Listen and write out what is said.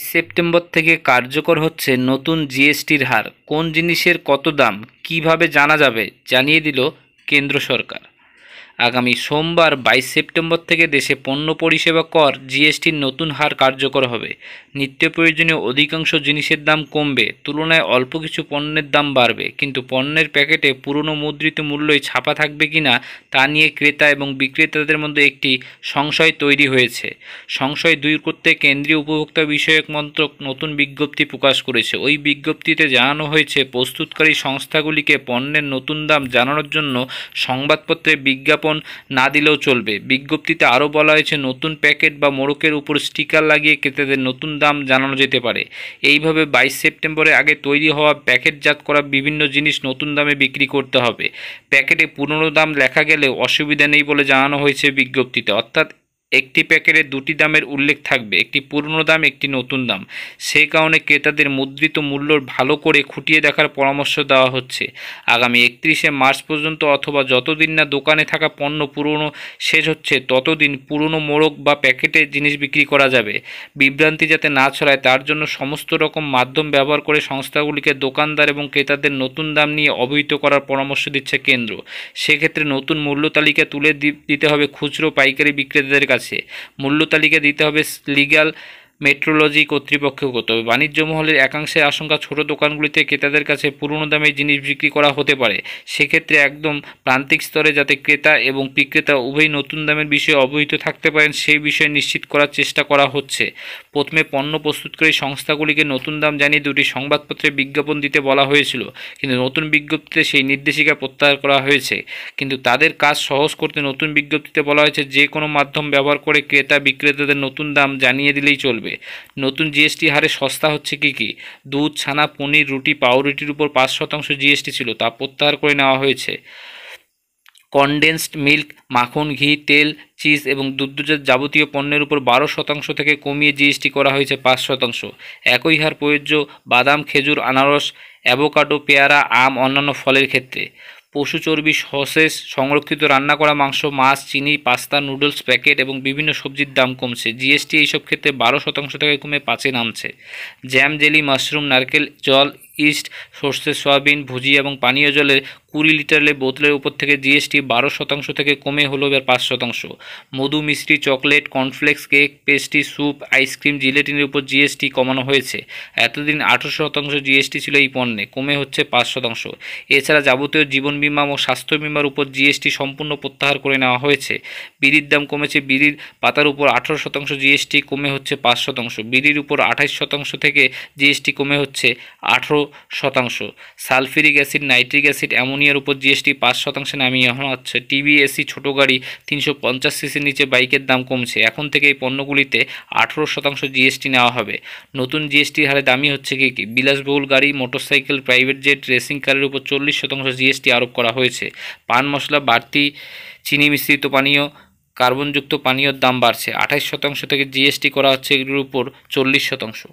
September থেকে কার্যকর হচ্ছে নতুন জিএসটির হার। কোন জিনিসের কত দাম কিভাবে জানা যাবে জানিয়ে দিল কেন্দ্র সরকার। আগামী সোমবার 22 সেপ্টেম্বর থেকে দেশে পণ্য পরিষেবা কর জিএসটির নতুন হার কার্যকর হবে। নিত্য প্রয়োজনীয় অধিকাংশ জিনিসের দাম কমবে, তুলনায় অল্প কিছু পণ্যের দাম বাড়বে। কিন্তু পণ্যের প্যাকেটে পুরনো মুদ্রিত মূল্যই ছাপা থাকবে কিনা তা নিয়ে ক্রেতা এবং বিক্রেতাদের মধ্যে একটি সংশয় তৈরি হয়েছে। সংশয় দূর করতে কেন্দ্রীয় উপভোক্তা বিষয়ক মন্ত্রক নতুন বিজ্ঞপ্তি প্রকাশ করেছে। ওই বিজ্ঞপ্তিতে জানানো হয়েছে, প্রস্তুতকারী সংস্থাগুলিকে পণ্যের নতুন দাম জানানোর জন্য সংবাদপত্রে বিজ্ঞাপন না দিলেও চলবে। বিজ্ঞপ্তিতে আরও বলা হয়েছে, নতুন প্যাকেট বা মোড়কের উপর স্টিকার লাগিয়ে ক্রেতাদের নতুন দাম জানানো যেতে পারে। এইভাবে 22 সেপ্টেম্বরের আগে তৈরি হওয়া প্যাকেটজাত করা বিভিন্ন জিনিস নতুন দামে বিক্রি করতে হবে। প্যাকেটে পুরনো দাম লেখা গেলেও অসুবিধা নেই বলে জানানো হয়েছে বিজ্ঞপ্তিতে। অর্থাৎ একটি প্যাকেটে দুটি দামের উল্লেখ থাকবে, একটি পুরনো দাম, একটি নতুন দাম। সেই কারণে ক্রেতাদের মুদ্রিত মূল্য ভালো করে খুঁটিয়ে দেখার পরামর্শ দেওয়া হচ্ছে। আগামী 31শে মার্চ পর্যন্ত অথবা যতদিন না দোকানে থাকা পণ্য পুরনো শেষ হচ্ছে ততদিন পুরনো মোড়ক বা প্যাকেটে জিনিস বিক্রি করা যাবে। বিভ্রান্তি যাতে না ছড়ায় তার জন্য সমস্ত রকম মাধ্যম ব্যবহার করে সংস্থাগুলিকে দোকানদার এবং ক্রেতাদের নতুন দাম নিয়ে অবহিত করার পরামর্শ দিচ্ছে কেন্দ্র। সেক্ষেত্রে নতুন মূল্য তালিকা তুলে দিতে হবে খুচরো পাইকারি বিক্রেতাদের কাছে। মূল্য তালিকা দিতে হবে লিগ্যাল মেট্রোলজি কর্তৃপক্ষকে। তবে বাণিজ্য মহলের একাংশের আশঙ্কা, ছোট দোকানগুলিতে ক্রেতাদের কাছে পুরনো দামে জিনিস বিক্রি করা হতে পারে। সেক্ষেত্রে একদম প্রান্তিক স্তরে যাতে ক্রেতা এবং বিক্রেতা উভয়ই নতুন দামের বিষয়ে অবহিত থাকতে পারেন সেই বিষয়ে নিশ্চিত করার চেষ্টা করা হচ্ছে। প্রথমে পণ্য প্রস্তুতকারী সংস্থাগুলিকে নতুন দাম জানিয়ে দুটি সংবাদপত্রে বিজ্ঞাপন দিতে বলা হয়েছিল, কিন্তু নতুন বিজ্ঞপ্তিতে সেই নির্দেশিকা প্রত্যাহার করা হয়েছে। কিন্তু তাদের কাজ সহজ করতে নতুন বিজ্ঞপ্তিতে বলা হয়েছে, যে কোনো মাধ্যম ব্যবহার করে ক্রেতা বিক্রেতাদের নতুন দাম জানিয়ে দিলেই চলবে। নতুন জিএসটি হারে সস্তা হচ্ছে কি কি? দুধ, ছানা, পনির, রুটি, পাউরুটির উপর 5% জিএসটি ছিল, তা প্রত্যাহার করে নেওয়া হয়েছে। কনডেন্সড মিল্ক, মাখন, ঘি, তেল, চিজ এবং দুগ্ধজাত যাবতীয় পণ্যের উপর 12% থেকে কমিয়ে জিএসটি করা হয়েছে 5%। একই হার প্রযোজ্য বাদাম, খেজুর, আনারস, অ্যাভোকাডো, পেয়ারা, আম, অন্যান্য ফলের ক্ষেত্রে। পশু চর্বি, সসেস, সংরক্ষিত রান্না করা মাংস, মাছ, চিনি, পাস্তা, নুডলস, প্যাকেট এবং বিভিন্ন সবজির দাম কমছে। জিএসটি এইসব ক্ষেত্রে 12% থেকে কমে 5-এ নামছে। জ্যাম, জেলি, মাশরুম, নারকেল জল, ইস্ট, সর্ষে, সয়াবিন, ভুজিয়া এবং পানীয় জলের 20 লিটারের বোতলের উপর থেকে জিএসটি 12% থেকে কমে হলো এবার 5%। মধু, মিষ্টি, chocolate, cornflakes, cake, pastry, soup, ice cream, জিলেটিনের উপর জিএসটি কমানো হয়েছে। এতদিন 18% জিএসটি ছিল এই পণ্যে, কমে হচ্ছে 5%। এছাড়া যাবতীয় জীবন বিমা ও স্বাস্থ্য বিমার উপর জিএসটি সম্পূর্ণ প্রত্যাহার করে নেওয়া হয়েছে। বিড়ির দাম কমেছে, বিড়ির পাতার উপর 18% জিএসটি কমে হচ্ছে 5%। বিড়ির উপর 28% থেকে জিএসটি কমে হচ্ছে 18%। সালফিউরিক অ্যাসিড, নাইট্রিক অ্যাসিড, অ্যামোনিয়ার উপর জিএসটি 5% নামিয়ে আনা হচ্ছে। টিভি, এসি, ছোট গাড়ি, 350 সিসির নিচে বাইকের দাম কমছে। এখন থেকে এই পণ্যগুলিতে 18% জিএসটি নেওয়া হবে। নতুন জিএসটির হারে দামি হচ্ছে কি কি? বিলাসবহুল গাড়ি, মোটরসাইকেল, প্রাইভেট জেট, রেসিং কারের উপর 40% জিএসটি আরোপ করা হয়েছে। পান মশলা, বাড়তি চিনি মিশ্রিত পানীয়, কার্বনযুক্ত পানীয়র দাম বাড়ছে। 28% থেকে জিএসটি করা হচ্ছে এগুলোর উপর 40%।